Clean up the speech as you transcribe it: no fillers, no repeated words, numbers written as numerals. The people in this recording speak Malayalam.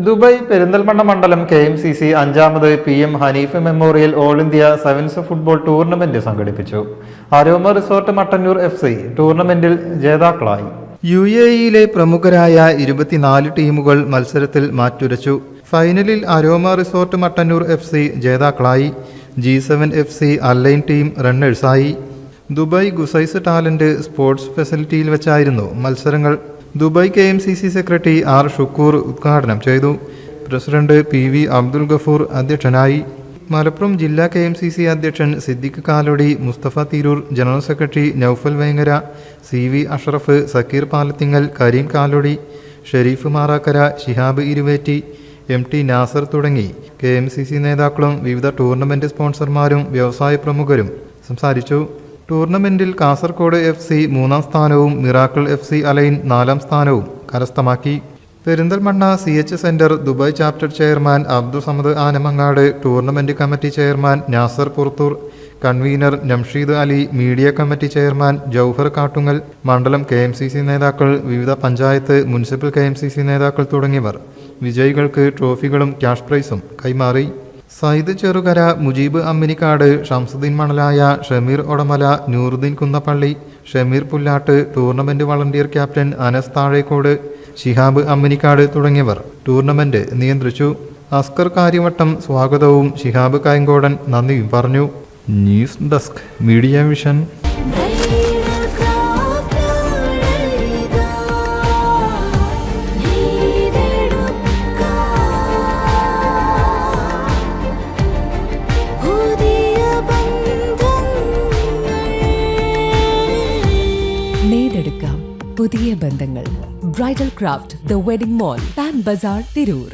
ദുബായ് പെരിന്തൽമണ്ണ മണ്ഡലം KMCC അഞ്ചാമത് PM Haneef memorial all India sevens football tournament സംഘടിപ്പിച്ചു. അരോമ റിസോർട്ട് മട്ടന്നൂർ FC ടൂർണമെന്റിൽ ജേതാക്കളായി. UAE പ്രമുഖരായ 24 ടീമുകൾ മത്സരത്തിൽ മാറ്റുരച്ചു. ഫൈനലിൽ അരോമ റിസോർട്ട് മട്ടന്നൂർ FC ജേതാക്കളായി. G7 FC അല്ലൈൻ ടീം റണ്ണേഴ്സായി. ദുബായ് ഗുസൈസ് ടാലന്റ് സ്പോർട്സ് ഫെസിലിറ്റിയിൽ വെച്ചായിരുന്നു മത്സരങ്ങൾ. Dubai KMCC secretary R Shukoor ഉദ്ഘാടനം ചെയ്തു. പ്രസിഡന്റ് PV അബ്ദുൽ ഗഫൂർ അധ്യക്ഷനായി. മലപ്പുറം ജില്ലാ KMCC അധ്യക്ഷൻ Siddique Kalodi, Musthafa Tirur, general secretary Noufal Vengara, CV Ashraf, Sakeer Palathingal, Kareem Kalodi, Shereef Marakkara, Shihab Iruvetti, MT Nasar തുടങ്ങി KMCC നേതാക്കളും വിവിധ ടൂർണമെന്റ് സ്പോൺസർമാരും വ്യവസായ പ്രമുഖരും സംസാരിച്ചു. ടൂർണമെന്റിൽ കാസർഗോഡ് FC 3-ാം സ്ഥാനവും മിറാക്കിൾ FC അലൈൻ 4-ാം സ്ഥാനവും കരസ്ഥമാക്കി. Perinthalmanna CH centre Dubai chapter chairman Abdul Samad Anamangad, tournament committee chairman Nasar Purathur, convener Namsheed Ali, media committee chairman Jouhar Kattungal, മണ്ഡലം KMCC നേതാക്കൾ, വിവിധ പഞ്ചായത്ത് മുനിസിപ്പൽ KMCC നേതാക്കൾ തുടങ്ങിയവർ വിജയികൾക്ക് ട്രോഫികളും ക്യാഷ് പ്രൈസും കൈമാറി. Sayyid Cherukara, Mujeeb Amminikkad, Shamsuddin Manalaya, Shameer Odamala, Nooruddin Kunnappally, Shameer Pullatt, tournament volunteer captain Anas Thazhekode, Shihab Amminikkad തുടങ്ങിയവർ ടൂർണമെന്റ് നിയന്ത്രിച്ചു. അസ്കർ കാര്യവട്ടം സ്വാഗതവും ശിഹാബ് കായങ്കോടൻ നന്ദിയും പറഞ്ഞു. News desk media vision. നെയ്തെടുക്കാം പുതിയ ബന്ധങ്ങൾ. Bridal craft, the wedding mall, Pan Bazar, Tirur.